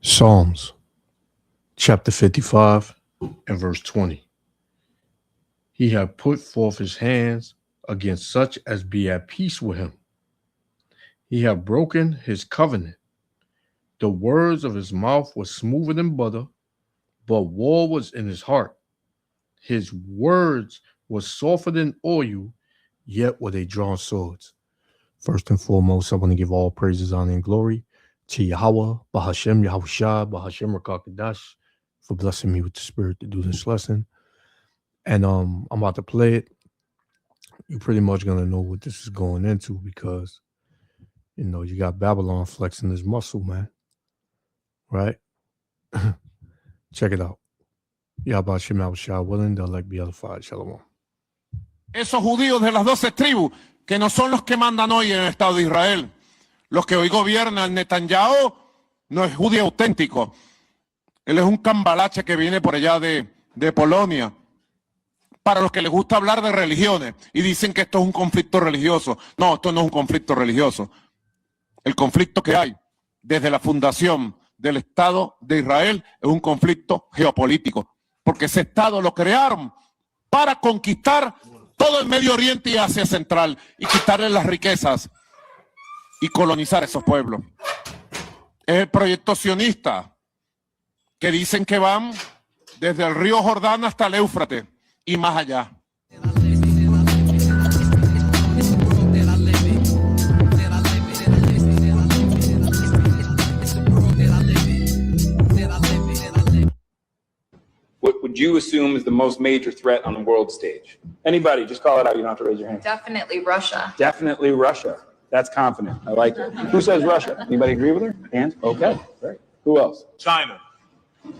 Psalms chapter 55 and verse 20. He hath put forth his hands against such as be at peace with him. He hath broken his covenant. The words of his mouth were smoother than butter, but war was in his heart. His words were softer than oil, yet were they drawn swords. First and foremost, I want to give all praises, honor, and glory to Yahweh, Bahashem, Yahushua, Bahashem Rakakadash, for blessing me with the spirit to do this lesson. And I'm about to play it. You're pretty much going to know what this is going into because, you know, you got Babylon flexing his muscle, man. Right? Check it out. Yahweh Yahushua, willing, they'll like be edified. Shalom. Esos judíos de las 12 tribus, que no son los que mandan hoy en el Estado de Israel. Los que hoy gobiernan Netanyahu no es judío auténtico. Él es un cambalache que viene por allá de Polonia. Para los que les gusta hablar de religiones y dicen que esto es un conflicto religioso. No, esto no es un conflicto religioso. El conflicto que hay desde la fundación del Estado de Israel es un conflicto geopolítico. Porque ese Estado lo crearon para conquistar todo el Medio Oriente y Asia Central y quitarle las riquezas y colonizar esos pueblos. Es el proyecto sionista que dicen que van desde el río Jordán hasta el Éufrates y más allá. What would you assume is the most major threat on the world stage? Anybody, just call it out. You don't have to raise your hand. Definitely Russia. Definitely Russia. That's confident. I like it. Who says Russia? Anybody agree with her? Hands? Okay. Great. Who else? China.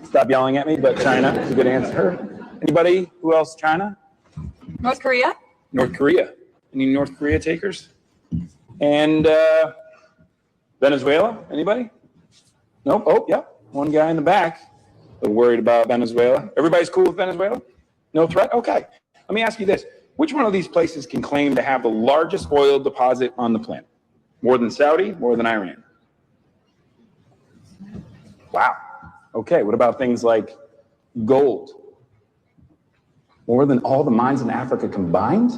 Stop yelling at me, but China is a good answer. Anybody? Who else? China? North Korea? North Korea. Any North Korea takers? And Venezuela? Anybody? Nope. Oh, yeah. One guy in the back. They're worried about Venezuela. Everybody's cool with Venezuela? No threat? Okay. Let me ask you this. Which one of these places can claim to have the largest oil deposit on the planet? More than Saudi? More than Iran? Wow. Okay. What about things like gold? More than all the mines in Africa combined?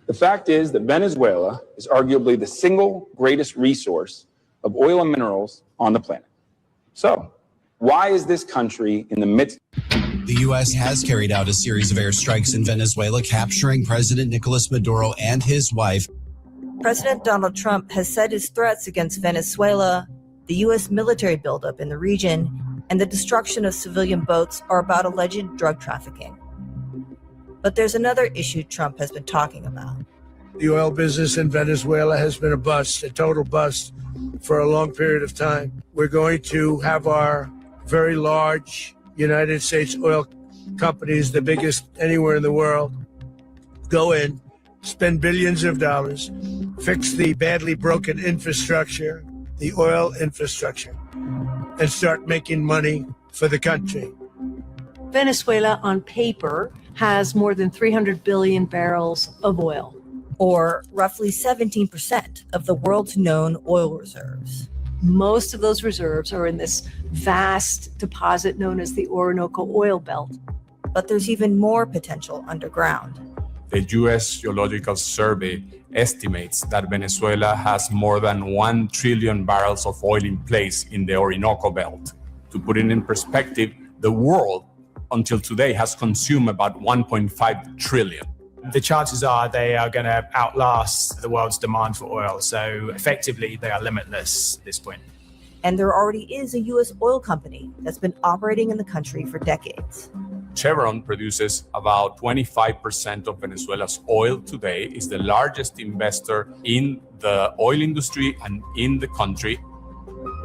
The fact is that Venezuela is arguably the single greatest resource of oil and minerals on the planet. So, why is this country in the midst? The U.S. has carried out a series of airstrikes in Venezuela, capturing President Nicolas Maduro and his wife. President Donald Trump has said his threats against Venezuela, the U.S. military buildup in the region, and the destruction of civilian boats are about alleged drug trafficking. But there's another issue Trump has been talking about. The oil business in Venezuela has been a bust, a total bust, for a long period of time. We're going to have our very large United States oil companies, the biggest anywhere in the world, go in, spend billions of dollars, fix the badly broken infrastructure, the oil infrastructure, and start making money for the country. Venezuela, on paper, has more than 300 billion barrels of oil, or roughly 17% of the world's known oil reserves. Most of those reserves are in this vast deposit known as the Orinoco Oil Belt. But there's even more potential underground. The U.S. Geological Survey estimates that Venezuela has more than 1 trillion barrels of oil in place in the Orinoco Belt. To put it in perspective, the world until today has consumed about 1.5 trillion. The chances are they are going to outlast the world's demand for oil. So effectively, they are limitless at this point. And there already is a U.S. oil company that's been operating in the country for decades. Chevron produces about 25% of Venezuela's oil today, is the largest investor in the oil industry and in the country.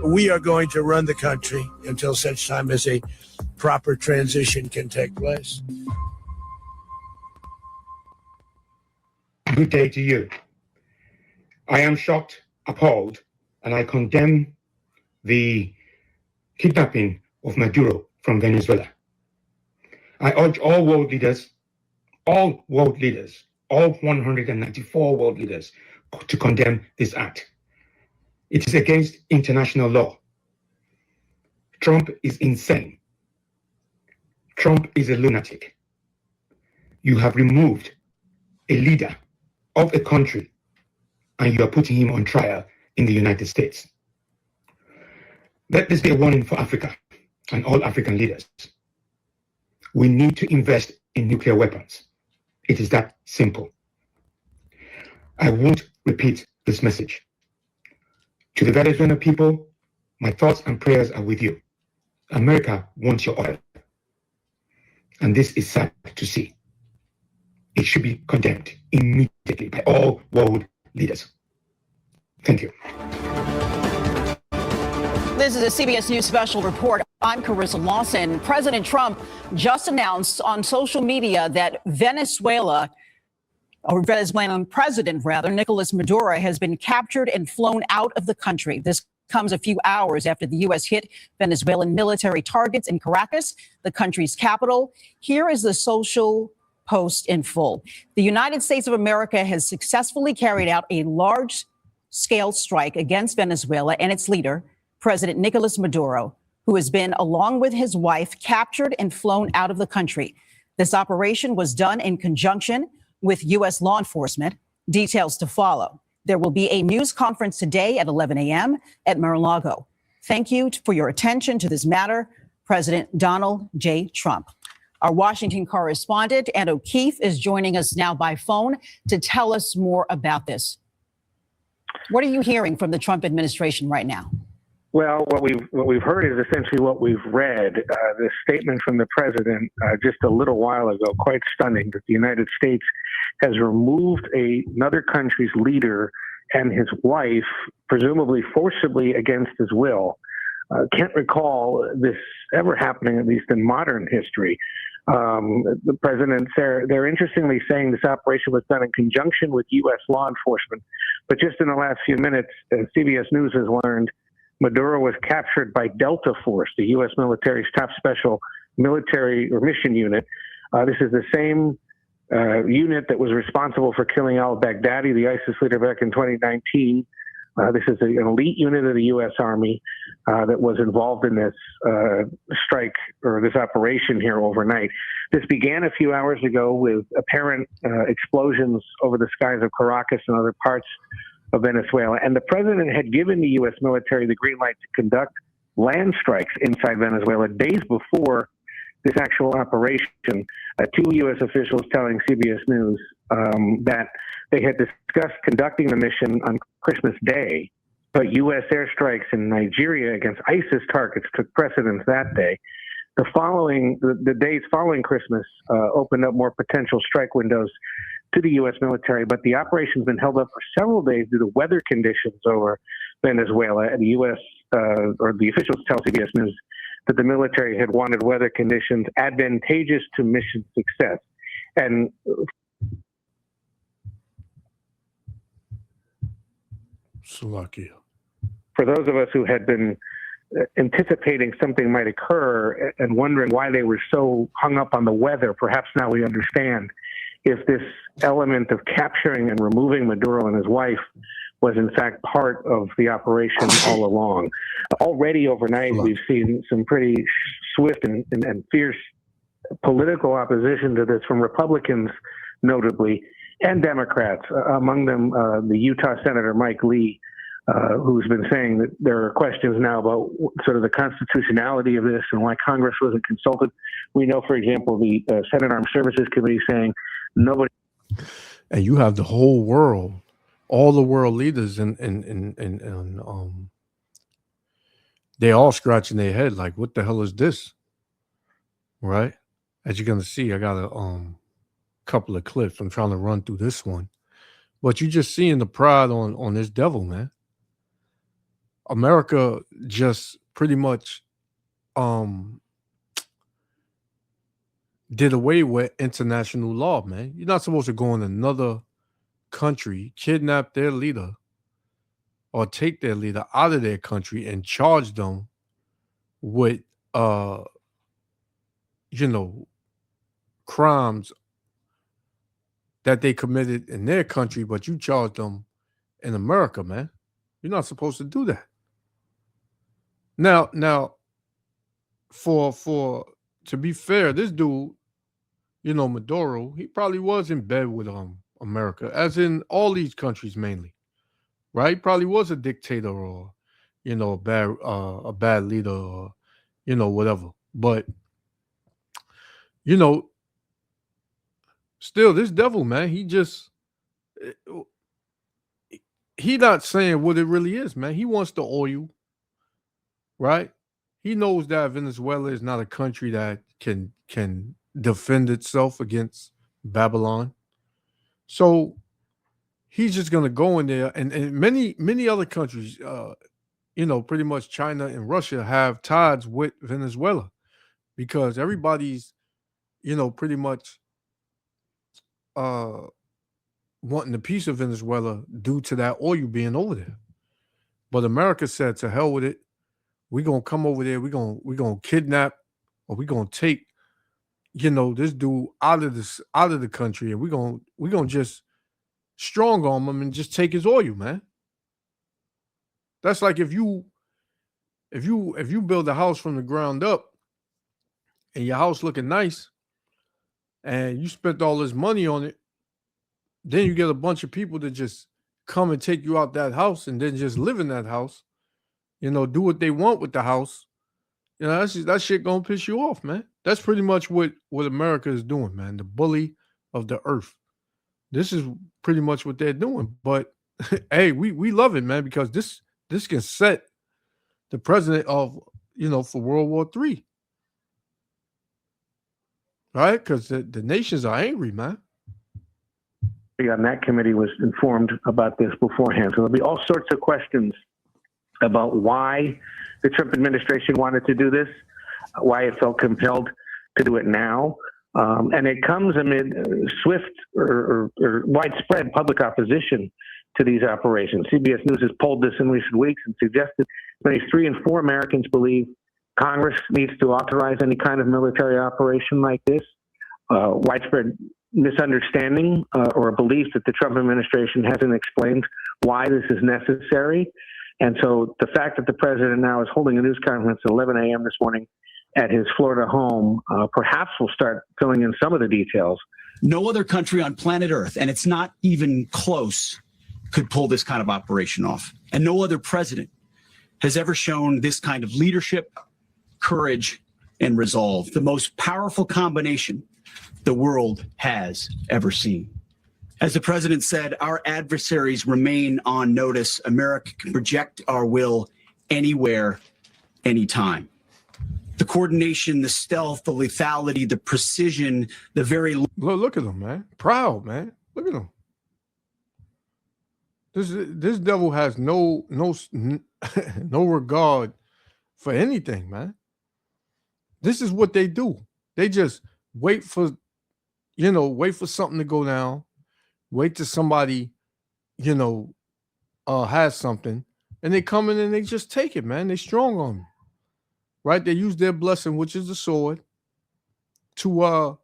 We are going to run the country until such time as a proper transition can take place. Good day to you. I am shocked, appalled, and I condemn the kidnapping of Maduro from Venezuela. I urge all world leaders, all 194 world leaders, to condemn this act. It is against international law. Trump is insane. Trump is a lunatic. You have removed a leader of a country and you are putting him on trial in the United States. Let this be a warning for Africa and all African leaders. We need to invest in nuclear weapons. It is that simple. I won't repeat this message. To the Venezuelan people, my thoughts and prayers are with you. America wants your oil. And this is sad to see. It should be condemned immediately by all world leaders. Thank you. This is a CBS News special report. I'm Carissa Lawson. President Trump just announced on social media that Venezuelan president, Nicolas Maduro, has been captured and flown out of the country. This comes a few hours after the U.S. hit Venezuelan military targets in Caracas, the country's capital. Here is the social post in full. The United States of America has successfully carried out a large-scale strike against Venezuela and its leader, President Nicolas Maduro, who has been, along with his wife, captured and flown out of the country. This operation was done in conjunction with U.S. law enforcement. Details to follow. There will be a news conference today at 11 a.m. at Mar-a-Lago. Thank you for your attention to this matter, President Donald J. Trump. Our Washington correspondent, Ann O'Keefe, is joining us now by phone to tell us more about this. What are you hearing from the Trump administration right now? Well, what we've heard is essentially what we've read. The statement from the president just a little while ago, quite stunning, that the United States has removed another country's leader and his wife, presumably forcibly against his will. Can't recall this ever happening, at least in modern history. The president, they're interestingly saying this operation was done in conjunction with U.S. law enforcement. But just in the last few minutes, CBS News has learned Maduro was captured by Delta Force, the U.S. military's top special military or mission unit. This is the same unit that was responsible for killing al-Baghdadi, the ISIS leader, back in 2019. This is an elite unit of the U.S. Army that was involved in this strike or this operation here overnight. This began a few hours ago with apparent explosions over the skies of Caracas and other parts of Venezuela. And the president had given the U.S. military the green light to conduct land strikes inside Venezuela days before this actual operation. Two U.S. officials telling CBS News that they had discussed conducting the mission on Christmas Day, but U.S. airstrikes in Nigeria against ISIS targets took precedence that day. The days following Christmas opened up more potential strike windows to the U.S. military, but the operation's been held up for several days due to weather conditions over Venezuela. And the U.S. Or the officials tell CBS News that the military had wanted weather conditions advantageous to mission success. And Slovakia. For those of us who had been anticipating something might occur and wondering why they were so hung up on the weather, perhaps now we understand. If this element of capturing and removing Maduro and his wife was in fact part of the operation all along. Already overnight, we've seen some pretty swift and fierce political opposition to this from Republicans, notably, and Democrats, among them the Utah Senator Mike Lee, who's been saying that there are questions now about sort of the constitutionality of this and why Congress wasn't consulted. We know, for example, the Senate Armed Services Committee saying nobody. And you have the whole world, all the world leaders, and they all scratching their head like, what the hell is this? Right? As you're gonna see, I got a couple of clips. I'm trying to run through this one, but you're just seeing the pride on this devil, man. America just pretty much did away with international law, man. You're not supposed to go in another country, kidnap their leader, or take their leader out of their country and charge them with crimes that they committed in their country, but you charge them in America, man. You're not supposed to do that. Now, to be fair, this dude, Maduro, he probably was in bed with America, as in all these countries mainly, right? He probably was a dictator or a bad leader or whatever. But still, this devil, man, he not saying what it really is, man. He wants the oil, right? He knows that Venezuela is not a country that can defend itself against Babylon. So he's just gonna go in there, and many other countries, pretty much China and Russia have ties with Venezuela because everybody's, pretty much wanting a piece of Venezuela due to that oil being over there. But America said, to hell with it. We're gonna come over there, we're gonna kidnap, or we're gonna take, this dude out of the country, and we're gonna just strong arm him and just take his oil, man. That's like if you build a house from the ground up and your house looking nice and you spent all this money on it, then you get a bunch of people to just come and take you out that house and then just live in that house, do what they want with the house. That shit gonna piss you off, man. That's pretty much what America is doing, man. The bully of the earth. This is pretty much what they're doing. But hey, we love it, man, because this can set the president of, for World War III. Right? Because the nations are angry, man. On that committee was informed about this beforehand. So there'll be all sorts of questions about why the Trump administration wanted to do this, why it felt compelled to do it now. And it comes amid swift or widespread public opposition to these operations. CBS News has polled this in recent weeks and suggested that 3 in 4 Americans believe Congress needs to authorize any kind of military operation like this. Widespread misunderstanding or a belief that the Trump administration hasn't explained why this is necessary. And so the fact that the president now is holding a news conference at 11 a.m. this morning at his Florida home perhaps will start filling in some of the details. No other country on planet Earth, and it's not even close, could pull this kind of operation off. And no other president has ever shown this kind of leadership, courage, and resolve. The most powerful combination the world has ever seen. As the president said, our adversaries remain on notice. America can project our will anywhere, anytime. The coordination, the stealth, the lethality, the precision, the very... Look at him, man. Proud, man. Look at him. This devil has no regard for anything, man. This is what they do. They just wait for something to go down. Wait till somebody, has something, and they come in and they just take it, man. They strong on them, right? They use their blessing, which is the sword, to,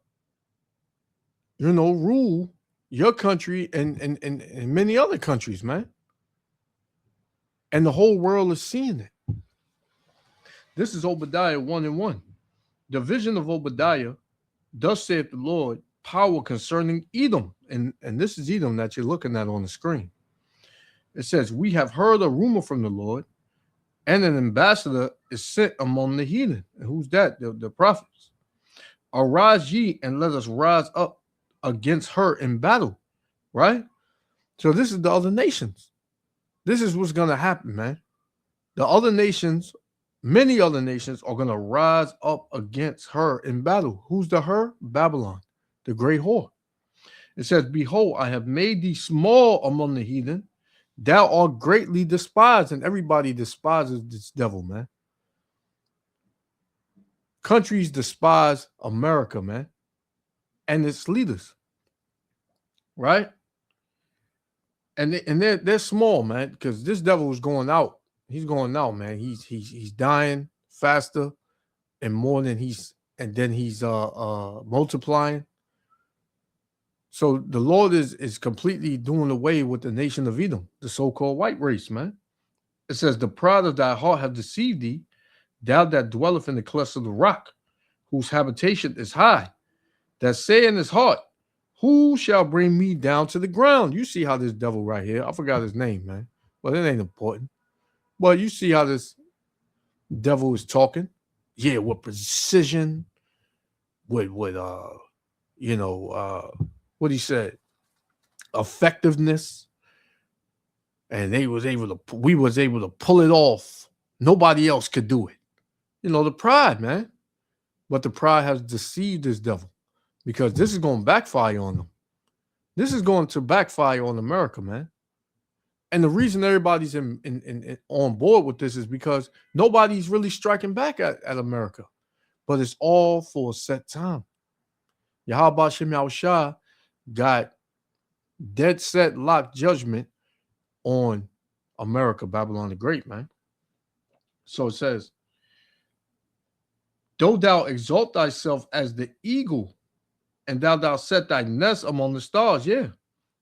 rule your country and many other countries, man. And the whole world is seeing it. This is Obadiah 1:1. The vision of Obadiah, thus saith the Lord, power concerning Edom. And this is Edom that you're looking at on the screen. It says, we have heard a rumor from the Lord, and an ambassador is sent among the heathen. And who's that? The prophets. Arise ye, and let us rise up against her in battle. Right? So this is the other nations. This is what's going to happen, man. The other nations, many other nations, are going to rise up against her in battle. Who's the her? Babylon, the great whore. It says, behold, I have made thee small among the heathen. Thou art greatly despised. And everybody despises this devil, man. Countries despise America, man, and its leaders. Right? And they're small, man, because this devil is going out. He's going out, man. He's dying faster and more than he's multiplying. So the Lord is completely doing away with the nation of Edom, the so-called white race, man. It says, the pride of thy heart have deceived thee. thou that dwelleth in the clefts of the rock, whose habitation is high, that say in his heart, who shall bring me down to the ground? You see how this devil right here, I forgot his name, man, but it ain't important. But you see how this devil is talking? Yeah, with precision, with what he said, effectiveness, and we was able to pull it off. Nobody else could do it. You know, the pride, man. But the pride has deceived this devil, because this is going to backfire on them. This is going to backfire on America, man. And the reason everybody's on board with this is because nobody's really striking back at America. But it's all for a set time. Yahweh Shem Yahushua got dead set locked judgment on America, Babylon the Great, man. So it says, though thou exalt thyself as the eagle, and thou set thy nest among the stars, yeah,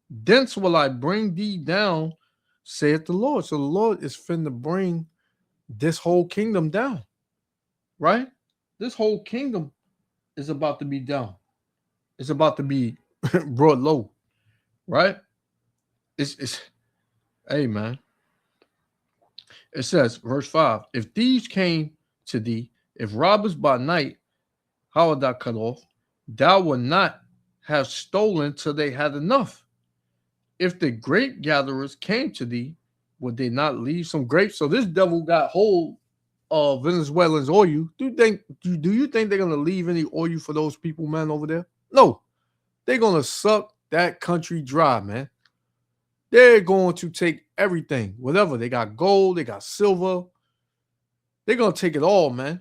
thence will I bring thee down, saith the Lord. So the Lord is finna bring this whole kingdom down, right? This whole kingdom is about to be down. It's about to be brought low, right? It's hey, man. It says, verse 5, if thieves came to thee, if robbers by night, how would thou cut off? Thou would not have stolen till they had enough. If the grape gatherers came to thee, would they not leave some grapes? So this devil got hold of Venezuelans' oil. Do you think they're gonna leave any oil for those people, man, over there? No, they're gonna suck that country dry, man. They're going to take everything, whatever. They got gold, they got silver. They're gonna take it all, man.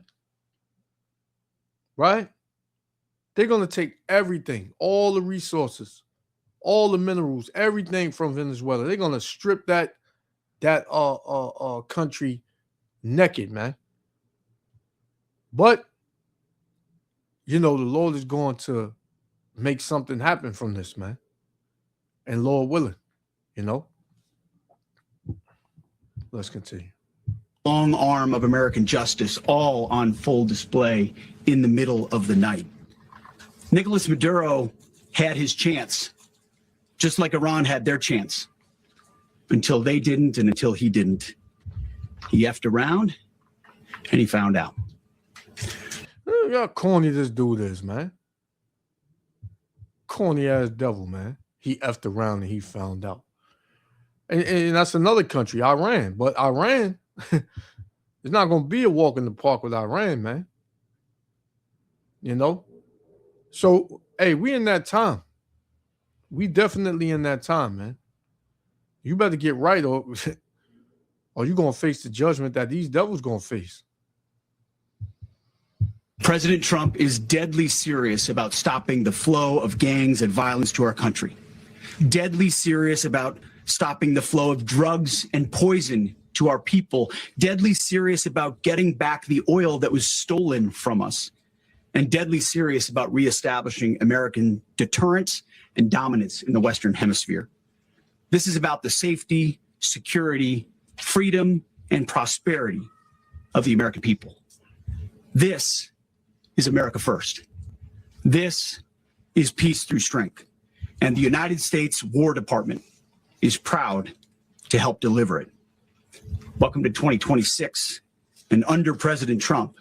Right? They're gonna take everything, all the resources, all the minerals, everything from Venezuela. They're gonna strip that country naked, man. But you know, the Lord is going to make something happen from this, man. And Lord willing, you know. Let's continue. Long arm of American justice, all on full display in the middle of the night. Nicolas Maduro had his chance, just like Iran had their chance, until they didn't and until he didn't. He effed around and he found out. Look how corny this dude is, man. Corny ass devil, man. He effed around and he found out. And that's another country, Iran. But Iran, it's not going to be a walk in the park with Iran, man. You know? So, hey, we in that time. We definitely in that time, man. You better get right or you're going to face the judgment that these devils going to face. President Trump is deadly serious about stopping the flow of gangs and violence to our country. Deadly serious about stopping the flow of drugs and poison to our people. Deadly serious about getting back the oil that was stolen from us. And deadly serious about reestablishing American deterrence and dominance in the Western Hemisphere. This is about the safety, security, freedom, and prosperity of the American people. This is America first. This is peace through strength. And the United States War Department is proud to help deliver it. Welcome to 2026. And under President Trump,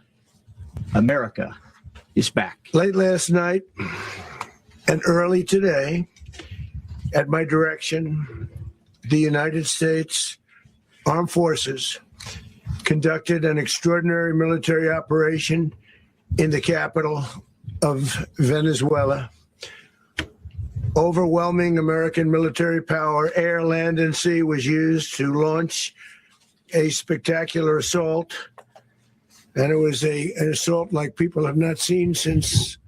America is back. Late last night and early today, at my direction, the United States Armed Forces conducted an extraordinary military operation in the capital of Venezuela. Overwhelming American military power, air, land, and sea, was used to launch a spectacular assault. And it was an assault like people have not seen since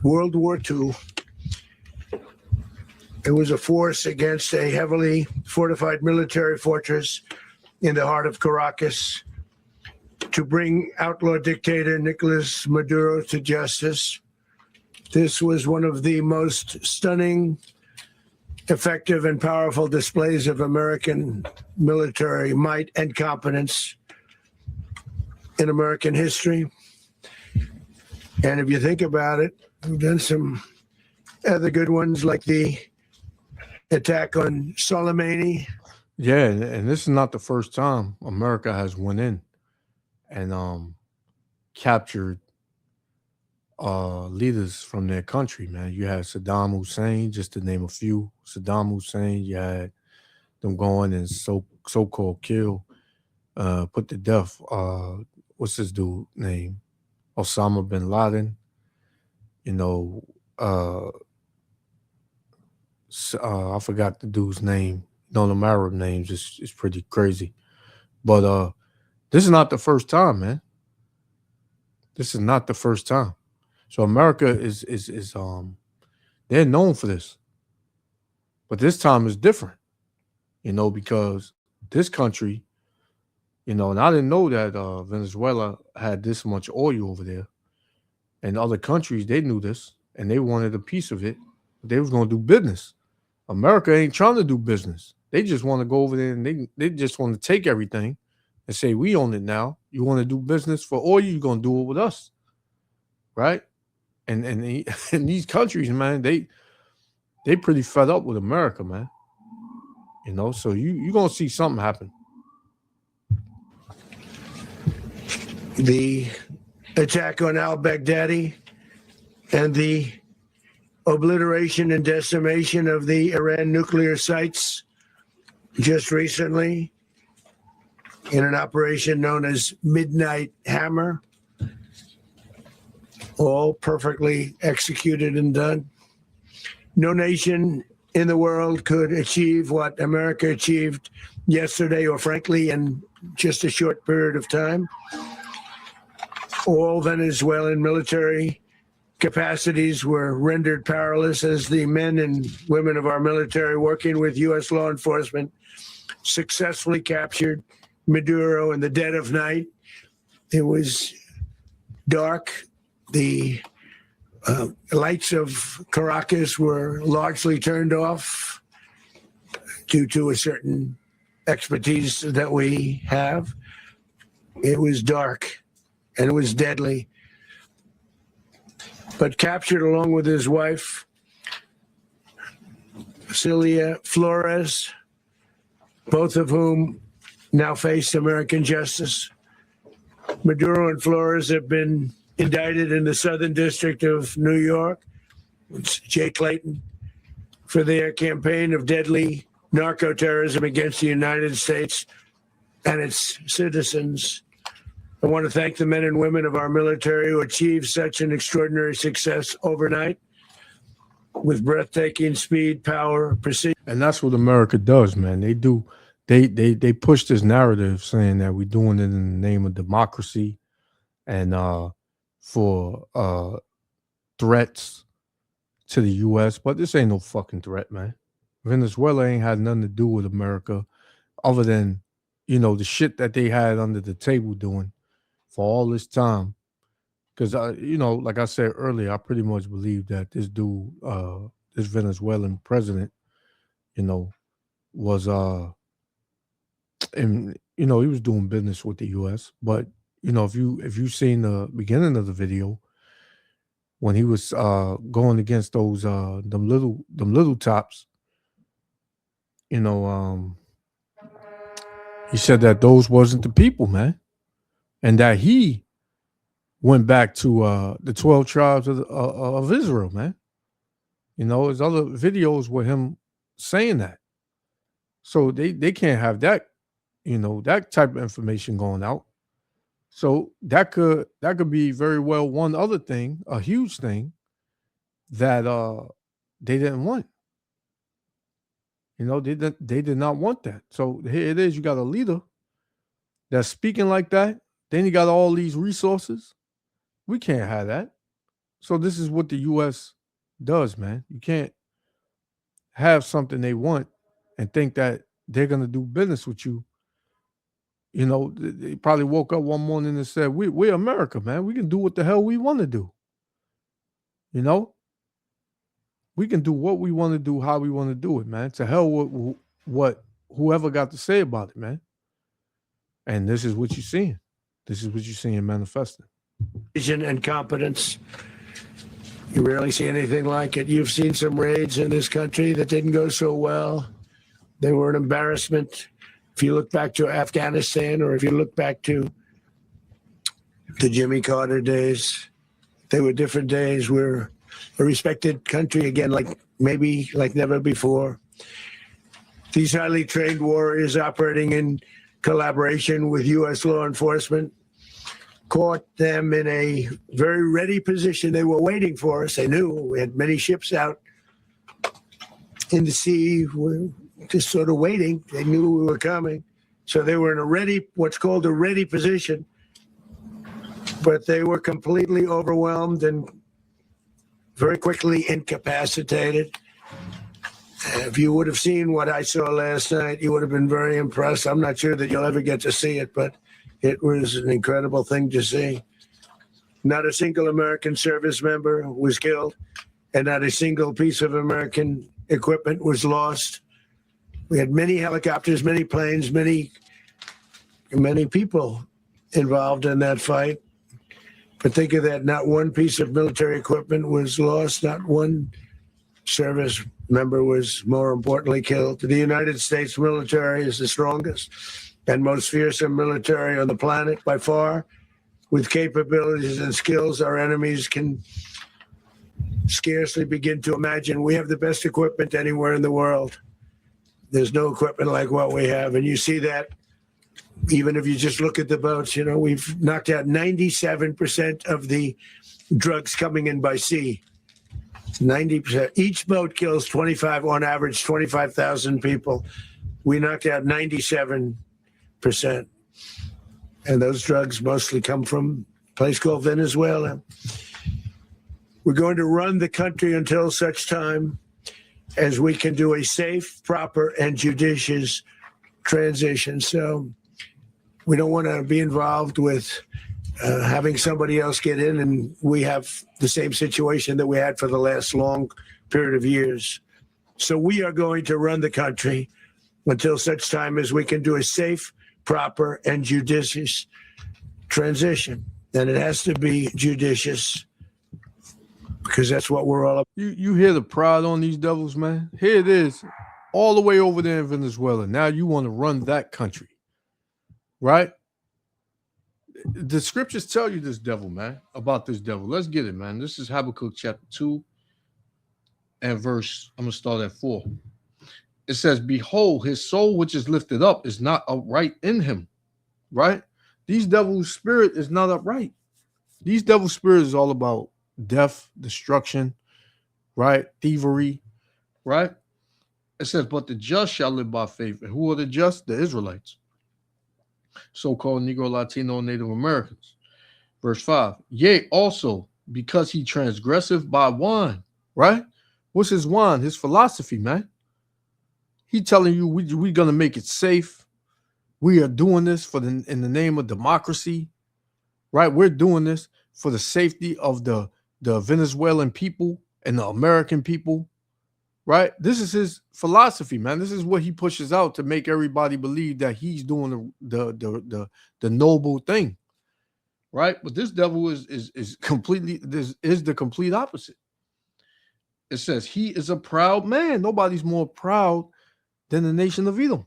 World War II. It was a force against a heavily fortified military fortress in the heart of Caracas to bring outlaw dictator Nicolas Maduro to justice. This was one of the most stunning, effective, and powerful displays of American military might and competence in American history. And if you think about it, we've done some other good ones like the attack on Soleimani. Yeah, and this is not the first time America has went in and captured leaders from their country, man. You had Saddam Hussein, just to name a few. Saddam Hussein, you had them going and so-called kill, put to death, what's this dude name? Osama bin Laden. You know, I forgot the dude's name. No, the Arab names is pretty crazy. But this is not the first time, man. This is not the first time. So America is they're known for this. But this time is different, you know, because this country, you know, and I didn't know that Venezuela had this much oil over there. And other countries, they knew this and they wanted a piece of it. They was going to do business. America ain't trying to do business. They just want to go over there and they just want to take everything and say, we own it now. You want to do business for oil, you're going to do it with us. Right? And these countries, man, they pretty fed up with America, man. You know, so you're going to see something happen. The attack on al-Baghdadi and the obliteration and decimation of the Iran nuclear sites just recently in an operation known as Midnight Hammer, all perfectly executed and done. No nation in the world could achieve what America achieved yesterday, or frankly, in just a short period of time. All Venezuelan military capacities were rendered powerless as the men and women of our military, working with U.S. law enforcement, successfully captured Maduro in the dead of night. It was dark. The lights of Caracas were largely turned off due to a certain expertise that we have. It was dark and it was deadly. But captured along with his wife, Celia Flores, both of whom now face American justice. Maduro and Flores have been indicted in the Southern District of New York, it's Jay Clayton, for their campaign of deadly narco-terrorism against the United States and its citizens. I want to thank the men and women of our military who achieved such an extraordinary success overnight with breathtaking speed, power, precision. And that's what America does, man. They do. They push this narrative saying that we're doing it in the name of democracy and for threats to the U.S. But this ain't no fucking threat, man. Venezuela ain't had nothing to do with America other than, you know, the shit that they had under the table doing for all this time. Because, you know, like I said earlier, I pretty much believe that this dude, this Venezuelan president, you know, was, and, you know, he was doing business with the U.S. But, you know, if you've seen the beginning of the video, when he was going against those them little tops, you know, he said that those wasn't the people, man, and that he went back to the 12 tribes of Israel, man. You know, there's other videos with him saying that. So they can't have that, you know, that type of information going out. So that could be very well one other thing, a huge thing that they didn't want. You know, they did not want that. So here it is. You got a leader that's speaking like that. Then you got all these resources. We can't have that. So this is what the U.S. does, man. You can't have something they want and think that they're going to do business with you. You know, they probably woke up one morning and said, we're America, man. We can do what the hell we want to do. You know? We can do what we want to do, how we want to do it, man. To hell with what whoever got to say about it, man. And this is what you're seeing. This is what you're seeing manifesting. Vision and competence. You rarely see anything like it. You've seen some raids in this country that didn't go so well. They were an embarrassment. If you look back to Afghanistan, or if you look back to the Jimmy Carter days, they were different days. We're a respected country again, like never before. These highly trained warriors operating in collaboration with U.S. law enforcement caught them in a very ready position. They were waiting for us. They knew we had many ships out in the sea. We're just sort of waiting. They knew we were coming. So they were in what's called a ready position. But they were completely overwhelmed and very quickly incapacitated. If you would have seen what I saw last night, you would have been very impressed. I'm not sure that you'll ever get to see it, but it was an incredible thing to see. Not a single American service member was killed, and not a single piece of American equipment was lost. We had many helicopters, many planes, many people involved in that fight. But think of that, not one piece of military equipment was lost, not one service member was, more importantly, killed. The United States military is the strongest and most fearsome military on the planet by far, with capabilities and skills our enemies can scarcely begin to imagine. We have the best equipment anywhere in the world. There's no equipment like what we have, and you see that even if you just look at the boats. You know, we've knocked out 97% of the drugs coming in by sea. 90%. Each boat kills on average 25,000 people. We knocked out 97%. And those drugs mostly come from a place called Venezuela. We're going to run the country until such time as we can do a safe, proper, and judicious transition. So we don't want to be involved with having somebody else get in, and we have the same situation that we had for the last long period of years. So we are going to run the country until such time as we can do a safe, proper, and judicious transition. And it has to be judicious, because that's what we're all about. You hear the pride on these devils, man? Here it is, all the way over there in Venezuela. Now you want to run that country, right? The scriptures tell you this devil, man, about this devil. Let's get it, man. This is Habakkuk chapter 2 and verse, I'm going to start at 4. It says, behold, his soul which is lifted up is not upright in him, right? These devils' spirit is not upright. These devils' spirit is all about death, destruction, right? Thievery, right? It says, but the just shall live by faith. And who are the just? The Israelites. So-called Negro, Latino, Native Americans. Verse 5, yea, also, because he transgresseth by wine, right? What's his wine? His philosophy, man. He telling you we're going to make it safe. We are doing this in the name of democracy, right? We're doing this for the safety of the Venezuelan people and the American people, right? This is his philosophy, man. This is what he pushes out to make everybody believe that he's doing the noble thing, right? But this devil is completely, this is the complete opposite. It says he is a proud man. Nobody's more proud than the nation of Edom.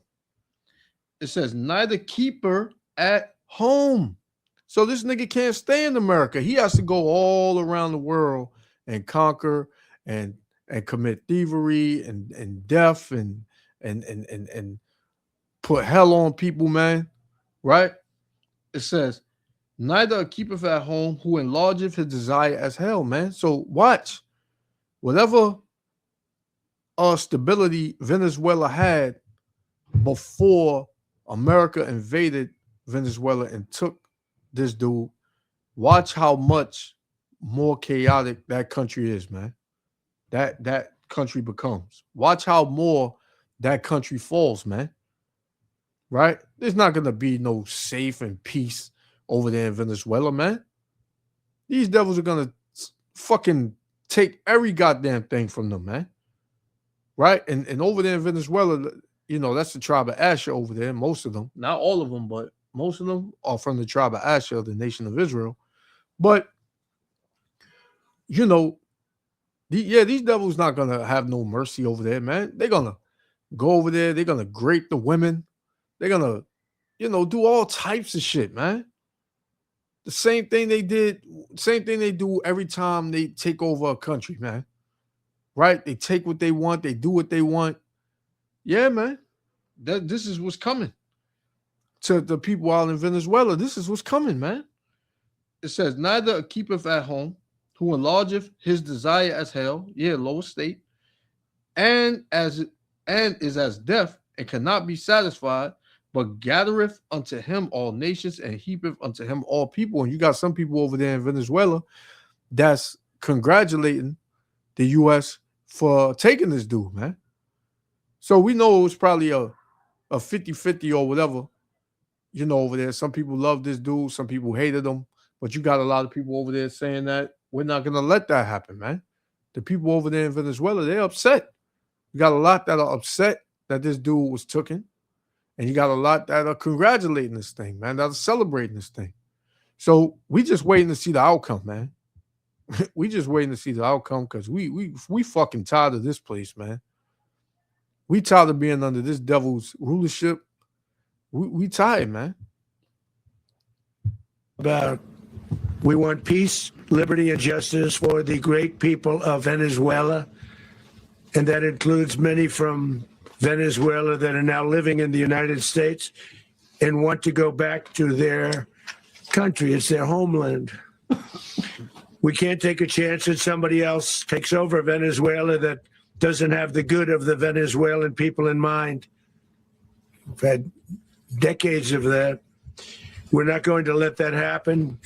It says neither keeper at home. So this nigga can't stay in America. He has to go all around the world and conquer and commit thievery and death and put hell on people, man. Right? It says, neither keepeth at home who enlargeth his desire as hell, man. So watch. Whatever stability Venezuela had before America invaded Venezuela and took this dude, watch how much more chaotic that country is, man. That country becomes. Watch how more that country falls, man. Right? There's not going to be no safe and peace over there in Venezuela, man. These devils are going to fucking take every goddamn thing from them, man. Right? And over there in Venezuela, you know, that's the tribe of Asher over there, most of them. Not all of them, but Most of them are from the tribe of Asher, the nation of Israel. But, you know, these devils not going to have no mercy over there, man. They're going to go over there. They're going to grape the women. They're going to, you know, do all types of shit, man. The same thing they do every time they take over a country, man. Right? They take what they want. They do what they want. Yeah, man. This is what's coming to the people out in Venezuela. This is what's coming, man. It says, neither keepeth at home, who enlargeth his desire as hell, lower state, and is as deaf, and cannot be satisfied, but gathereth unto him all nations, and heapeth unto him all people. And you got some people over there in Venezuela that's congratulating the U.S. for taking this dude, man. So we know it was probably a 50-50 or whatever, you know, over there. Some people love this dude, some people hated him, but you got a lot of people over there saying that we're not going to let that happen, man. The people over there in Venezuela, they're upset. You got a lot that are upset that this dude was taken, and you got a lot that are congratulating this thing, man, that are celebrating this thing. So we just waiting to see the outcome, man. We just waiting to see the outcome because we fucking tired of this place, man. We tired of being under this devil's rulership. We tired, man. We want peace, liberty, and justice for the great people of Venezuela. And that includes many from Venezuela that are now living in the United States and want to go back to their country. It's their homeland. We can't take a chance that somebody else takes over Venezuela that doesn't have the good of the Venezuelan people in mind. We've had decades of that. We're not going to let that happen.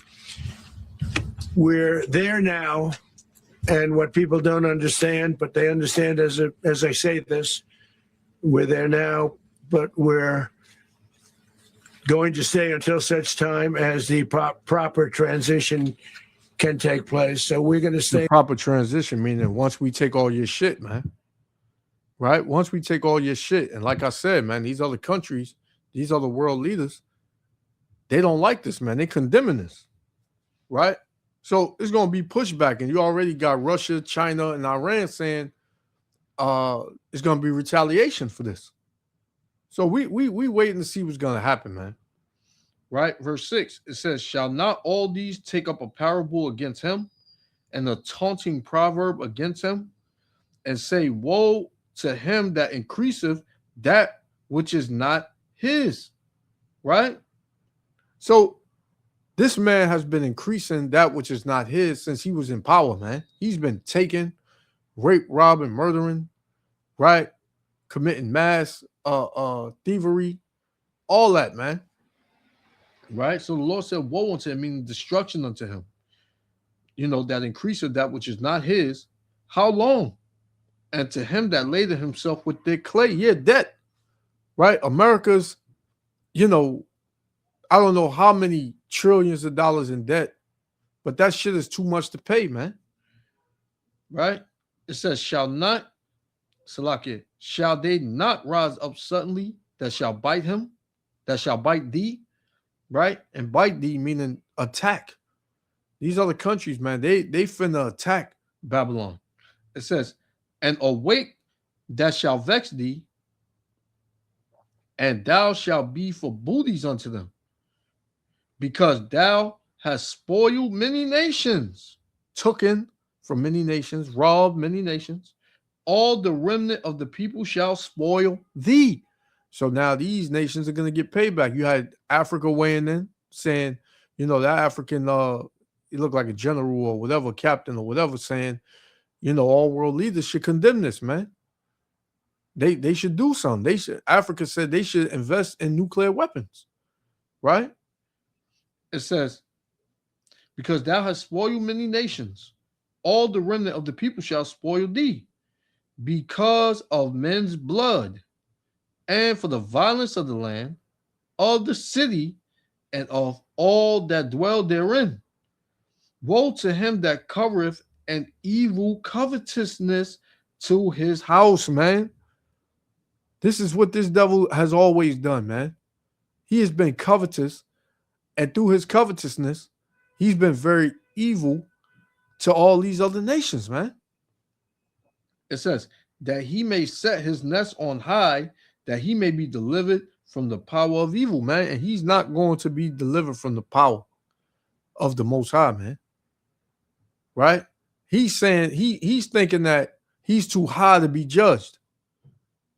We're there now, and what people don't understand, but they understand as I say this, we're there now, but we're going to stay until such time as the proper transition can take place. So we're going to stay. The proper transition, meaning once we take all your shit, man. Right? Once we take all your shit. And like I said, man, these other countries, these other world leaders, they don't like this, man. They condemning this. Right? So it's going to be pushback. And you already got Russia, China, and Iran saying it's going to be retaliation for this. So we waiting to see what's going to happen, man. Right? Verse 6, it says, shall not all these take up a parable against him and a taunting proverb against him and say, woe to him that increaseth that which is not his. Right? So this man has been increasing that which is not his since he was in power, man. He's been taking, rape, robbing, murdering, right? Committing mass thievery, all that, man. Right? So the Lord said, woe unto him, meaning destruction unto him. You know, that increaseth that which is not his. How long? And to him that laden himself with their clay, debt. Right? America's, you know, I don't know how many trillions of dollars in debt, but that shit is too much to pay, man. Right? It says, shall they not rise up suddenly that shall bite him, that shall bite thee? Right? And bite thee meaning attack. These other countries, man, they finna attack Babylon. It says, and awake that shall vex thee, and thou shalt be for booties unto them, because thou hast spoiled many nations, taken from many nations, robbed many nations. All the remnant of the people shall spoil thee. So now these nations are going to get payback. You had Africa weighing in, saying, you know, that African, he looked like a general or whatever, captain or whatever, saying, you know, all world leaders should condemn this, man. They should do something. Africa said they should invest in nuclear weapons, right? It says, because thou hast spoiled many nations, all the remnant of the people shall spoil thee, because of men's blood, and for the violence of the land, of the city, and of all that dwell therein. Woe to him that covereth an evil covetousness to his house, man. This is what this devil has always done, man. he has been covetous, and through his covetousness, he's been very evil to all these other nations, man. It says that he may set his nest on high, that he may be delivered from the power of evil, man. And he's not going to be delivered from the power of the Most High, man. Right? He's saying he's thinking that he's too high to be judged.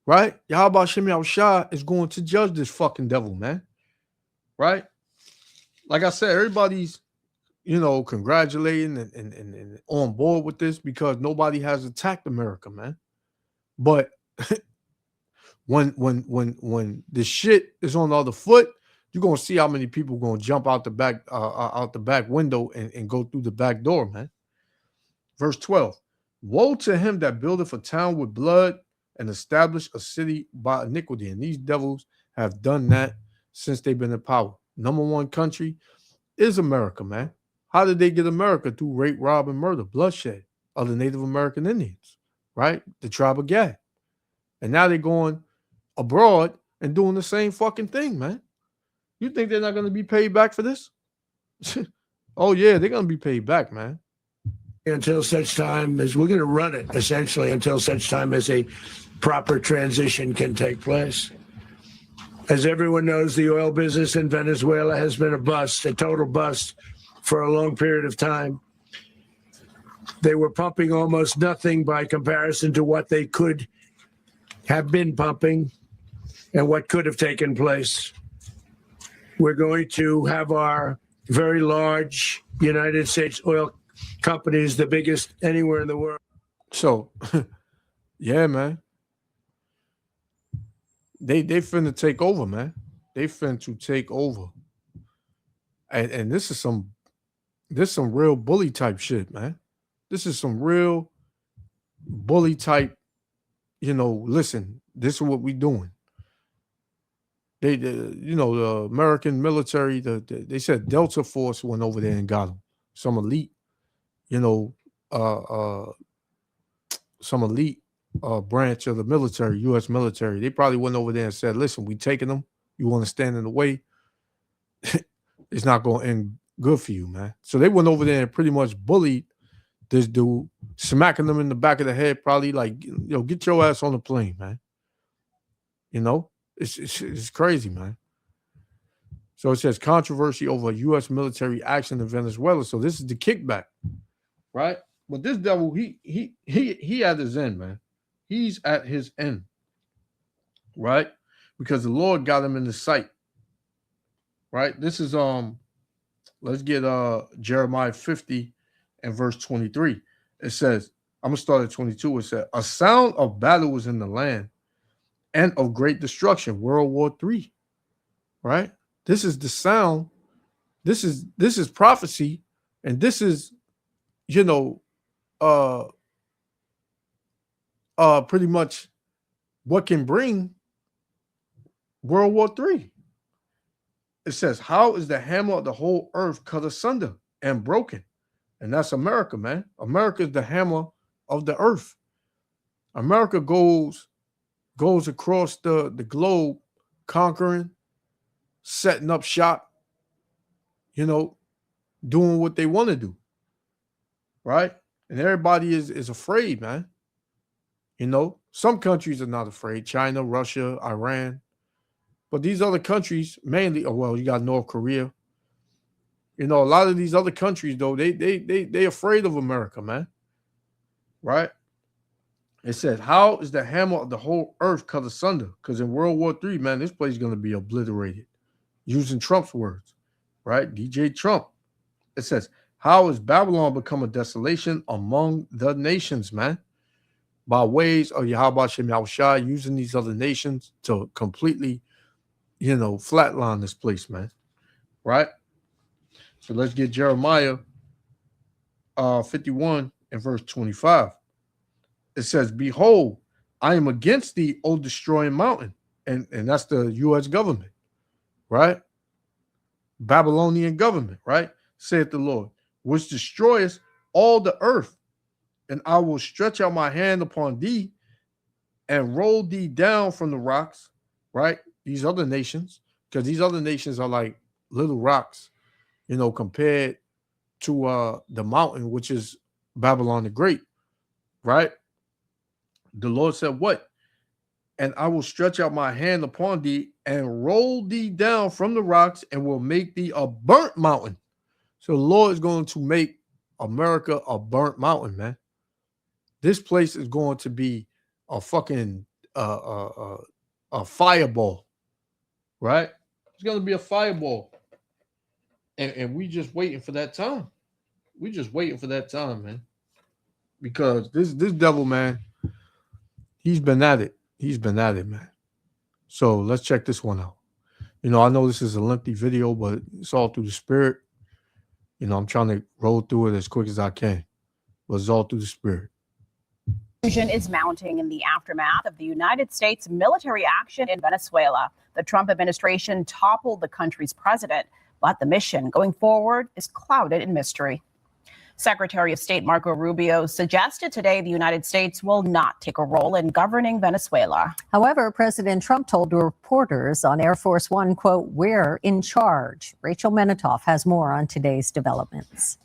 Right? Yahweh Shem Yahushua is going to judge this fucking devil, man. Right? Like I said, everybody's, congratulating and on board with this because nobody has attacked America, man. But when the shit is on the other foot, you're gonna see how many people gonna jump out the back window and go through the back door, man. Verse 12: Woe to him that buildeth a town with blood and establish a city by iniquity. And these devils have done that since they've been in power. Number one country is America, man. How did they get America? Through rape, rob, and murder, bloodshed of the Native American Indians, right? The tribe of Gad. And now they're going abroad and doing the same fucking thing, man. You think they're not going to be paid back for this? Oh, yeah, they're going to be paid back, man. Until such time as we're going to run it, essentially, until such time as a proper transition can take place. As everyone knows, the oil business in Venezuela has been a bust, a total bust for a long period of time. They were pumping almost nothing by comparison to what they could have been pumping and what could have taken place. We're going to have our very large United States oil companies, the biggest anywhere in the world. So, yeah, man. They finna take over, man. They finna take over. And this is some real bully type shit, man. This is some real bully type, listen, this is what we doing. The American military, they said Delta Force went over there and got them. Some elite, branch of the military, U.S. military. They probably went over there and said, listen, we taking them. You want to stand in the way? It's not going to end good for you, man. So they went over there and pretty much bullied this dude, smacking them in the back of the head, probably like, get your ass on the plane, man. It's crazy, man. So it says controversy over U.S. military action in Venezuela. So this is the kickback, right? But this devil, he at his end, man. He's at his end, right? Because the Lord got him in the sight, right? This is let's get Jeremiah 50 and verse 23. It says, I'm gonna start at 22. It said, a sound of battle was in the land and of great destruction, World War III, right? This is the sound. This is prophecy, and this is, pretty much what can bring World War III. It says, how is the hammer of the whole earth cut asunder and broken? And that's America, man. America is the hammer of the earth. America goes across the globe, conquering, setting up shop, doing what they want to do, right? And everybody is afraid, man. Some countries are not afraid. China, Russia, Iran. But these other countries, mainly, you got North Korea. A lot of these other countries, though, they afraid of America, man. Right? It says, how is the hammer of the whole earth cut asunder? Because in World War III, man, this place is going to be obliterated. Using Trump's words, right? DJ Trump. It says, how has Babylon become a desolation among the nations, man? By ways of Yahweh Shem Yahushua, using these other nations to completely, flatline this place, man. Right? So let's get Jeremiah 51 and verse 25. It says, behold, I am against thee, O destroying mountain. And that's the U.S. government, right? Babylonian government, right? Saith the Lord, which destroyeth all the earth. And I will stretch out my hand upon thee and roll thee down from the rocks, right? These other nations, because these other nations are like little rocks, you know, compared to the mountain, which is Babylon the Great, right? The Lord said, what? And I will stretch out my hand upon thee and roll thee down from the rocks and will make thee a burnt mountain. So the Lord is going to make America a burnt mountain, man. This place is going to be a fucking a fireball, right? It's going to be a fireball. And we just waiting for that time. We just waiting for that time, man. Because this devil, man, he's been at it. He's been at it, man. So let's check this one out. You know, I know this is a lengthy video, but it's all through the spirit. You know, I'm trying to roll through it as quick as I can. But it's all through the spirit. Confusion is mounting in the aftermath of the United States military action in Venezuela. The Trump administration toppled the country's president, but the mission going forward is clouded in mystery. Secretary of State Marco Rubio suggested today the United States will not take a role in governing Venezuela. However, President Trump told reporters on Air Force One, quote, "We're in charge." Rachel Menitoff has more on today's developments.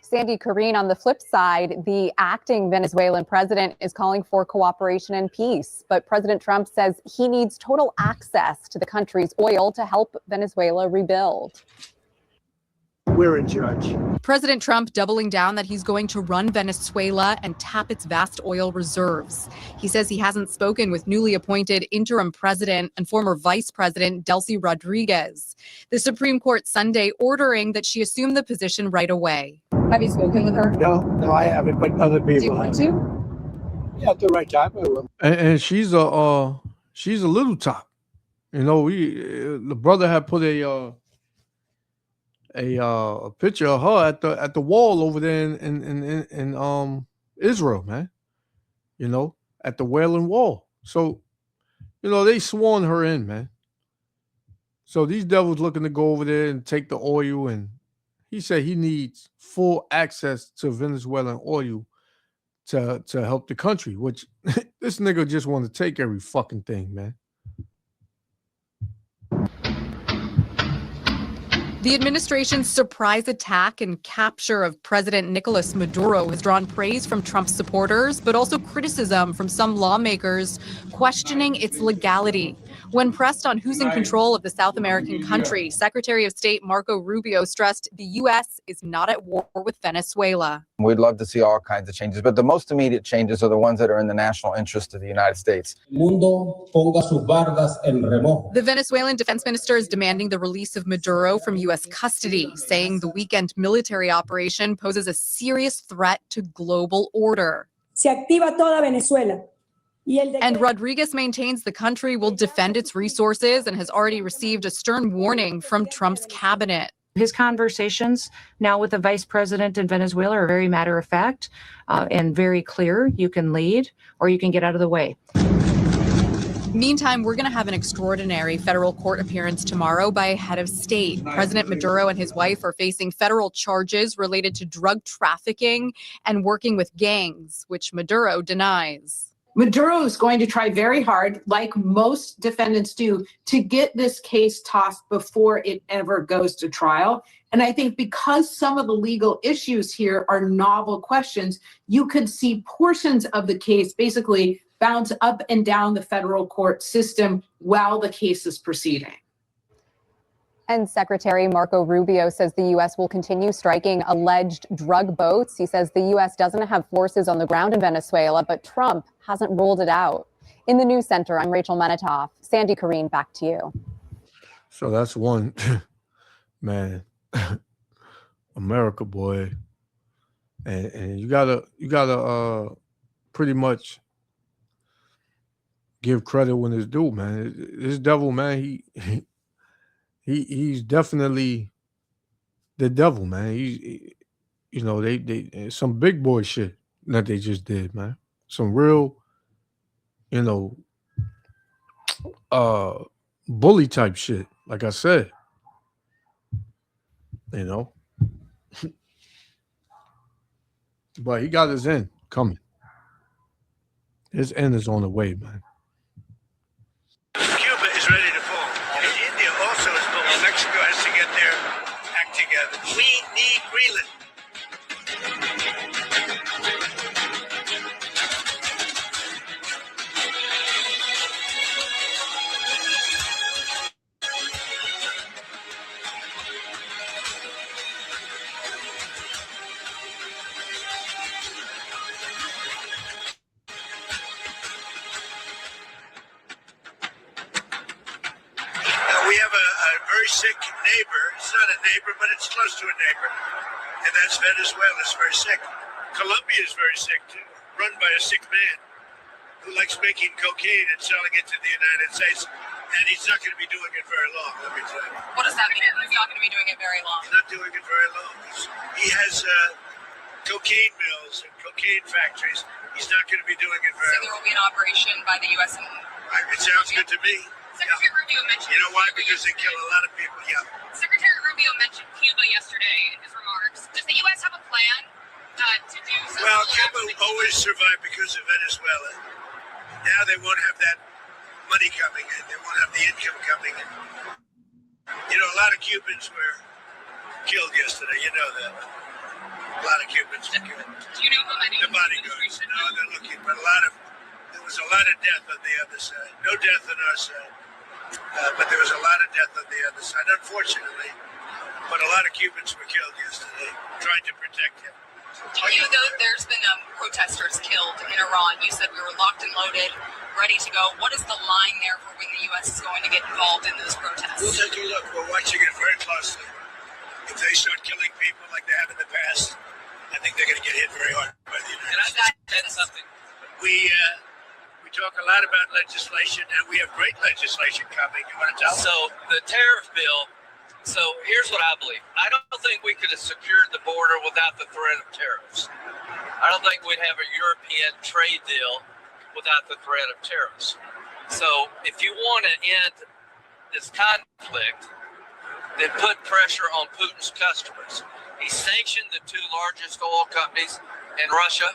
Sandy Kareen, on the flip side, the acting Venezuelan president is calling for cooperation and peace. But President Trump says he needs total access to the country's oil to help Venezuela rebuild. We're in charge. President Trump doubling down that he's going to run Venezuela and tap its vast oil reserves. He says he hasn't spoken with newly appointed interim president and former vice president Delcy Rodriguez. The Supreme Court Sunday ordering that she assume the position right away. Have you spoken with her? No, I haven't, but other people. Do you want to? Yeah, at the right time, I will. And she's a little top. You know, the brother had put a picture of her at the wall over there in Israel, man. You know, at the Wailing Wall. So, you know, they sworn her in, man. So these devils looking to go over there and take the oil, and he said he needs full access to Venezuelan oil to help the country, which this nigga just want to take every fucking thing, man. The administration's surprise attack and capture of President Nicolas Maduro has drawn praise from Trump's supporters, but also criticism from some lawmakers questioning its legality. When pressed on who's in control of the South American country, Secretary of State Marco Rubio stressed the U.S. is not at war with Venezuela. We'd love to see all kinds of changes, but the most immediate changes are the ones that are in the national interest of the United States. The Venezuelan defense minister is demanding the release of Maduro from U.S. custody, saying the weekend military operation poses a serious threat to global order. Se activa toda Venezuela. And Rodriguez maintains the country will defend its resources and has already received a stern warning from Trump's cabinet. His conversations now with the vice president in Venezuela are very matter of fact and very clear. You can lead or you can get out of the way. Meantime, we're going to have an extraordinary federal court appearance tomorrow by a head of state. President Maduro and his wife are facing federal charges related to drug trafficking and working with gangs, which Maduro denies. Maduro is going to try very hard, like most defendants do, to get this case tossed before it ever goes to trial. And I think because some of the legal issues here are novel questions, you could see portions of the case basically bounce up and down the federal court system while the case is proceeding. And Secretary Marco Rubio says the U.S. will continue striking alleged drug boats. He says the U.S. doesn't have forces on the ground in Venezuela, but Trump hasn't ruled it out. In the News Center, I'm Rachel Menitoff. Sandy Kareen, back to you. So that's one, man, America, boy. And you gotta pretty much give credit when it's due, man. This devil, man, he's definitely the devil, man. He you know, they some big boy shit that they just did, man. Some real, you know, bully type shit, like I said. You know. But he got his end coming. His end is on the way, man. Cuba is ready to fall. back together. We need Greenland. We have a very sick neighbor. It's not a neighbor, but it's close to a neighbor. And that's Venezuela. It's very sick. Colombia is very sick, too, run by a sick man who likes making cocaine and selling it to the United States. And he's not going to be doing it very long, let me tell you. What does that mean? He's not going to be doing it very long. He's not doing it very long. He has cocaine mills and cocaine factories. He's not going to be doing it very So long. there will be an operation by the U.S. and It sounds good to me. Secretary Rubio mentioned. You know why? Because they kill a lot of people. Yeah. Secretary Rubio mentioned Cuba yesterday in his remarks. Does the U.S. have a plan to do something? Well, Cuba always survived because of Venezuela. Now they won't have that money coming in. They won't have the income coming in. You know, a lot of Cubans were killed yesterday. You know that. A lot of Cubans were killed. Do you know how many? The bodyguards. No, they're looking, but there was a lot of death on the other side. No death on our side. But there was a lot of death on the other side, unfortunately. But a lot of Cubans were killed yesterday, trying to protect him. You know, there's been protesters killed in Iran. You said we were locked and loaded, ready to go. What is the line there for when the U.S. is going to get involved in those protests? We'll take a look. We're watching it very closely. If they start killing people like they have in the past, I think they're going to get hit very hard by the United States. We talk a lot about legislation, and we have great legislation coming. You want to tell us? So the tariff bill, so here's what I believe. I don't think we could have secured the border without the threat of tariffs. I don't think we'd have a European trade deal without the threat of tariffs. So if you want to end this conflict, then put pressure on Putin's customers. He sanctioned the two largest oil companies in Russia,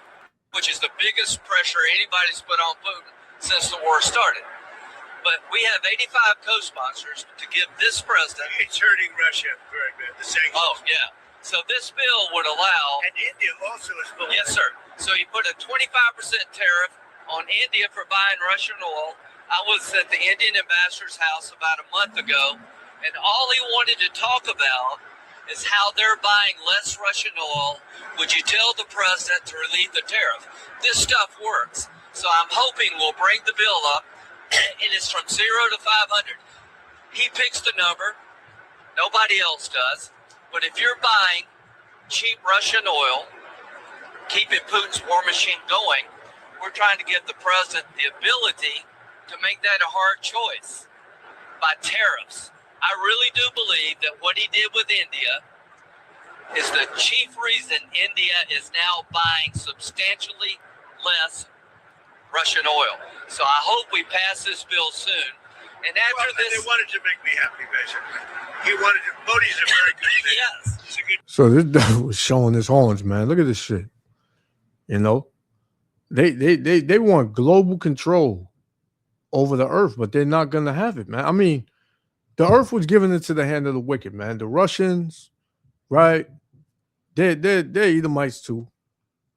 which is the biggest pressure anybody's put on Putin since the war started. But we have 85 co-sponsors to give this president. It's hurting Russia very bad, the sanctions. Oh, yeah. So this bill would allow. And India also is pulling. Yes, sir. So he put a 25% tariff on India for buying Russian oil. I was at the Indian ambassador's house about a month ago, and all he wanted to talk about is how they're buying less Russian oil. Would you tell the president to relieve the tariff? This stuff works. So I'm hoping we'll bring the bill up, and it's from 0 to 500. He picks the number. Nobody else does. But if you're buying cheap Russian oil, keeping Putin's war machine going, we're trying to give the president the ability to make that a hard choice by tariffs. I really do believe that what he did with India is the chief reason India is now buying substantially less Russian oil. So I hope we pass this bill soon. And after this, they wanted to make me happy, basically. He wanted to. Modi's a very good man. Yes. He's a good. So this devil was showing his horns, man. Look at this shit. You know, they want global control over the earth, but they're not gonna have it, man. I mean, the earth was given into the hand of the wicked, man. The Russians, right? They're Edomites too.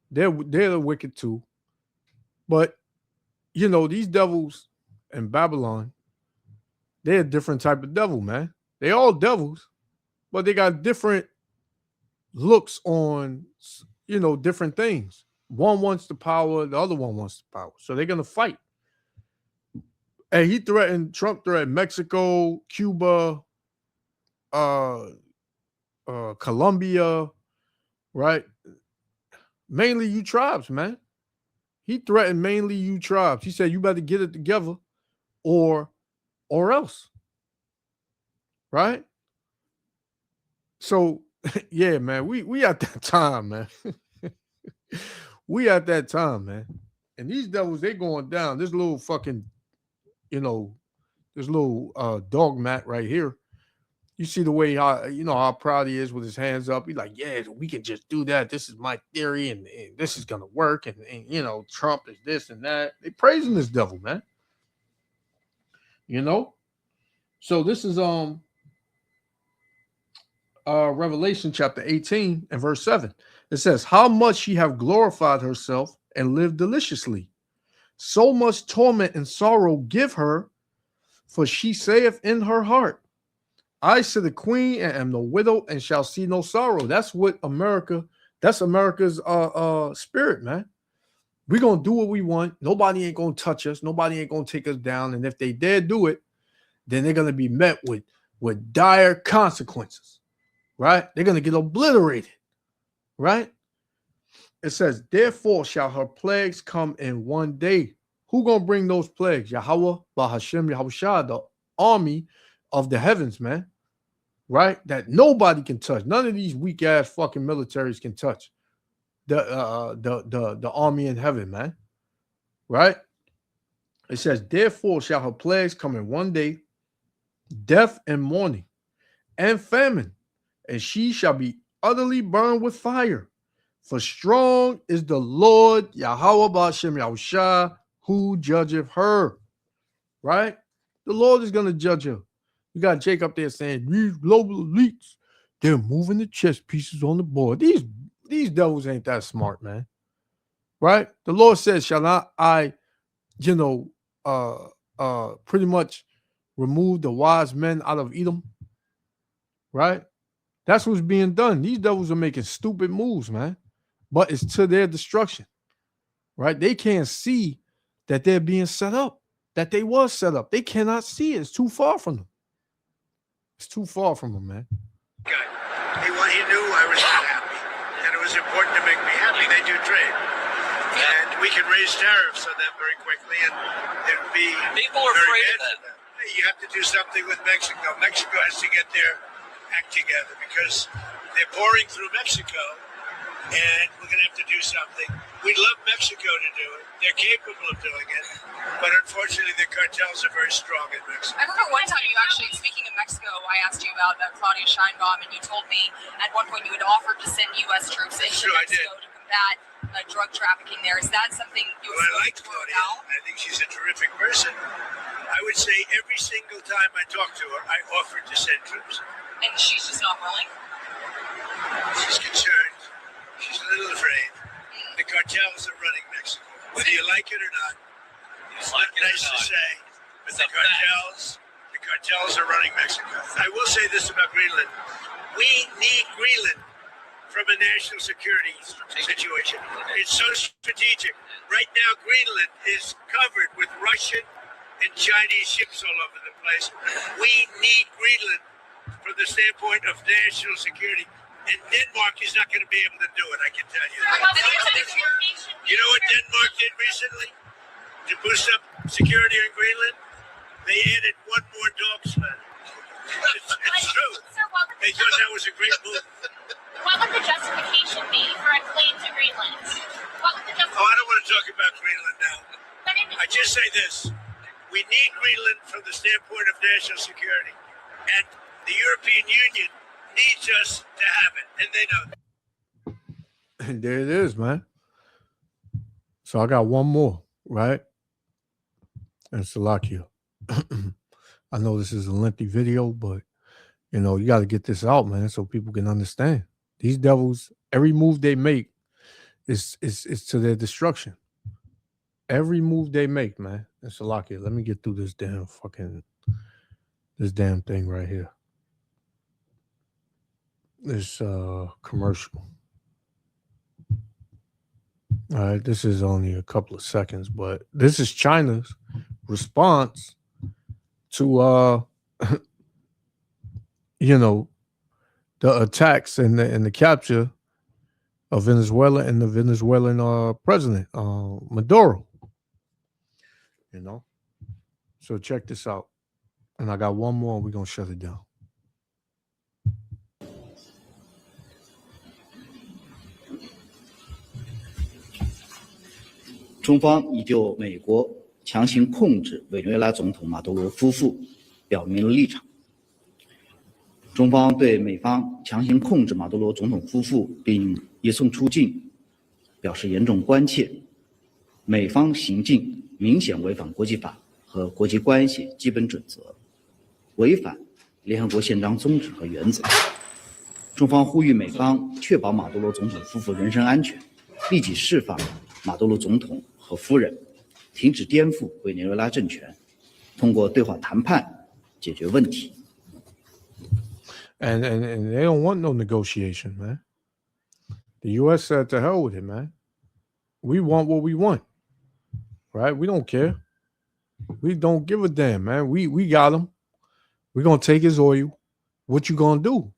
They're the wicked too. But you know, these devils in Babylon, they're a different type of devil, man. They all devils, but they got different looks on, you know, different things. One wants the power, the other one wants the power. So they're gonna fight. And Trump threatened Mexico, Cuba, Colombia, right? Mainly you tribes, man. He threatened mainly you tribes. He said, you better get it together or else. Right? So, yeah, man, we at that time, man. We at that time, man. And these devils, they going down. This little fucking, you know, this little dog mat right here. You see the way how proud he is with his hands up. He's like, yeah, we can just do that. This is my theory, and this is gonna work. And you know, Trump is this and that. They praising this devil, man. You know? So this is Revelation chapter 18 and verse 7. It says, how much she have glorified herself and lived deliciously. So much torment and sorrow give her, for she saith in her heart, I sit a queen and am no widow and shall see no sorrow. That's what America, that's America's spirit, man. We're gonna do what we want. Nobody ain't gonna touch us, nobody ain't gonna take us down. And if they dare do it, then they're gonna be met with dire consequences, right? They're gonna get obliterated, right? It says, therefore shall her plagues come in one day. Who gonna bring those plagues? Yahweh, Bahashem, Yahushua, the army of the heavens, man. Right? That nobody can touch. None of these weak ass fucking militaries can touch the army in heaven, man. Right? It says, therefore shall her plagues come in one day, death and mourning and famine, and she shall be utterly burned with fire. For strong is the Lord Yahweh Ba'ashem Yahushua, who judgeth her. Right? The Lord is going to judge her. You got Jake up there saying, these global elites, they're moving the chess pieces on the board. These devils ain't that smart, man. Right? The Lord says, shall not I, pretty much remove the wise men out of Edom? Right? That's what's being done. These devils are making stupid moves, man. But it's to their destruction. Right? They can't see that they're being set up, that they was set up. They cannot see it. It's too far from them. It's too far from them, man. Good. He knew I was not happy, and it was important to make me happy. They do trade, and we can raise tariffs on them very quickly, and it would be People are very afraid bad of that. for them. You have to do something with Mexico. Mexico has to get their act together because they're pouring through Mexico, and we're going to have to do something. We'd love Mexico to do it. They're capable of doing it, but unfortunately, the cartels are very strong in Mexico. I remember one time you actually, speaking of Mexico, I asked you about Claudia Sheinbaum, and you told me at one point you had offered to send U.S. troops into Mexico to combat drug trafficking there. Is that something you Well, I like Claudia. I think she's a terrific person. I would say every single time I talk to her, I offered to send troops. And she's just not willing? She's concerned. She's a little afraid. The cartels are running Mexico. Whether you like it or not, it's not nice to say, but the cartels are running Mexico. I will say this about Greenland. We need Greenland from a national security situation. It's so strategic. Right now, Greenland is covered with Russian and Chinese ships all over the place. We need Greenland from the standpoint of national security. And Denmark is not going to be able to do it, I can tell you. You know what Denmark did recently to boost up security in Greenland? They added one more dog sled. It's true. They thought that was a great move. What would the justification be for a claim to Greenland? What would the justification? Oh, I don't want to talk about Greenland now. I just say this. We need Greenland from the standpoint of national security. And the European Union needs us to have it, and they know that. And there it is, man. So I got one more, right? And Salakia. I know this is a lengthy video, but you got to get this out, man, so people can understand. These devils, every move they make is to their destruction. Every move they make, man. And Salakia, let me get through this damn thing right here. This commercial. All right, this is only a couple of seconds, but this is China's response to the attacks and the capture of Venezuela and the Venezuelan president Maduro. So check this out, and I got one more, and we're gonna shut it down. 中方已就美国强行控制委内瑞拉总统马杜罗夫妇表明了立场。中方对美方强行控制马杜罗总统夫妇并移送出境表示严重关切。美方行径明显违反国际法和国际关系基本准则，违反联合国宪章宗旨和原则。中方呼吁美方确保马杜罗总统夫妇人身安全，立即释放马杜罗总统和夫人，停止颠覆委内瑞拉政权，通过对话谈判解决问题。And they don't want no negotiation, man. The U.S. said to hell with it, man. We want what we want, right? We don't care. We don't give a damn, man. We got him. We're gonna take his oil. What you gonna do?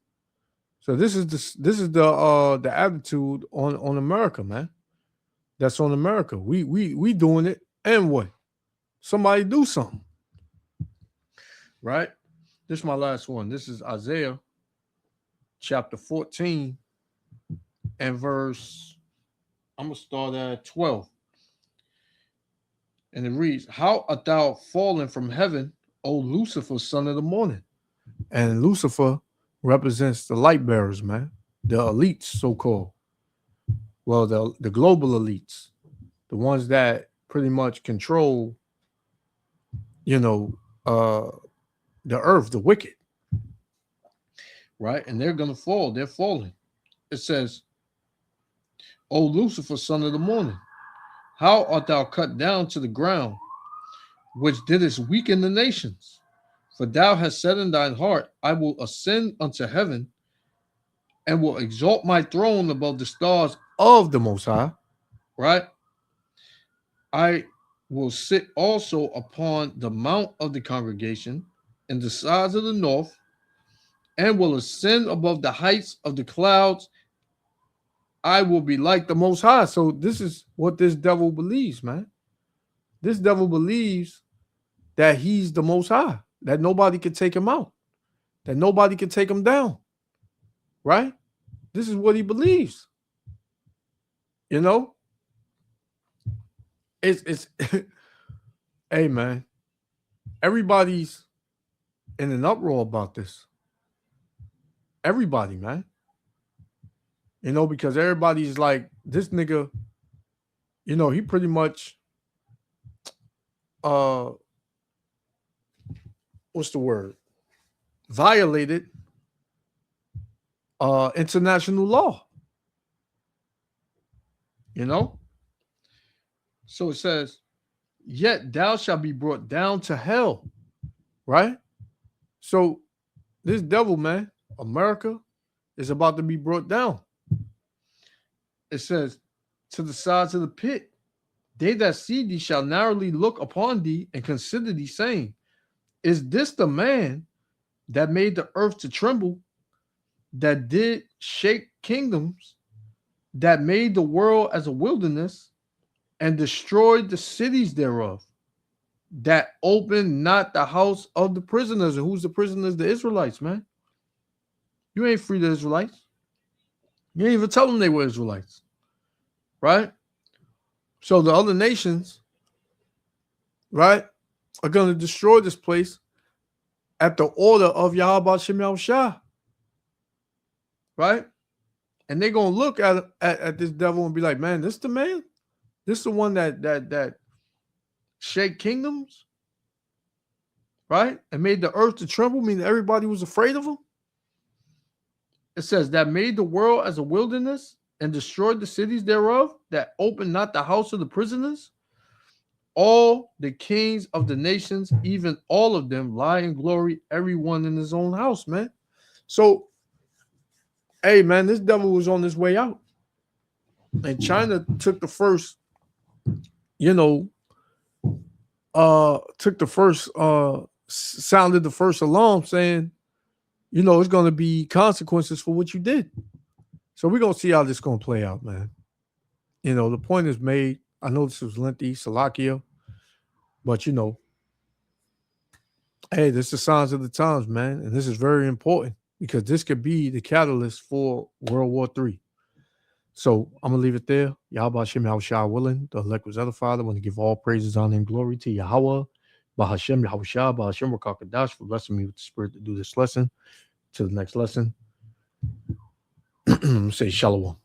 So this is the attitude on America, man. That's on America. We doing it, and what? Somebody do something, right? This is my last one. This is Isaiah chapter 14 and verse, I'm going to start at 12. And it reads, "How art thou fallen from heaven, O Lucifer, son of the morning?" And Lucifer represents the light bearers, man, the elites, so-called. Well, the global elites, the ones that pretty much control, the earth, the wicked, right? And they're going to fall. They're falling. It says, "O Lucifer, son of the morning, how art thou cut down to the ground, which didst weaken the nations? For thou hast said in thine heart, I will ascend unto heaven and will exalt my throne above the stars of the Most High," right? "I will sit also upon the mount of the congregation in the sides of the north, and will ascend above the heights of the clouds. I will be like the Most High." So this is what this devil believes, man. This devil believes that he's the Most High, that nobody can take him out, that nobody can take him down, right? This is what he believes. It's hey, man, everybody's in an uproar about this. Everybody, man. Because everybody's like, this nigga, he pretty much, what's the word? Violated international law. So it says, "Yet thou shalt be brought down to hell," right? So this devil, man, America, is about to be brought down. It says, "To the sides of the pit, they that see thee shall narrowly look upon thee and consider thee, saying, Is this the man that made the earth to tremble, that did shake kingdoms, that made the world as a wilderness, and destroyed the cities thereof, that opened not the house of the prisoners?" And who's the prisoners? The Israelites, man. You ain't free the Israelites. You ain't even tell them they were Israelites, right? So the other nations, right, are going to destroy this place at the order of Yahweh Shem Yahushua, right? And they're going to look at this devil and be like, man, this the man? This the one that shake kingdoms, right? And made the earth to tremble, meaning everybody was afraid of him. It says, "That made the world as a wilderness and destroyed the cities thereof, that opened not the house of the prisoners. All the kings of the nations, even all of them, lie in glory, everyone in his own house," man. So, hey, man, this devil was on his way out. And China took the first, sounded the first alarm saying, it's going to be consequences for what you did. So we're going to see how this is going to play out, man. The point is made. I know this was lengthy, Salakia, but, hey, this is the signs of the times, man. And this is very important because this could be the catalyst for World War III. So I'm going to leave it there. Yahweh Shem Yahushua willing, the elect was other Father. I want to give all praises, honor, and glory to Yahweh, Bahashem Yahushua, Bahashem Rakakadash, for blessing me with the spirit to do this lesson. To the next lesson. Say shalom.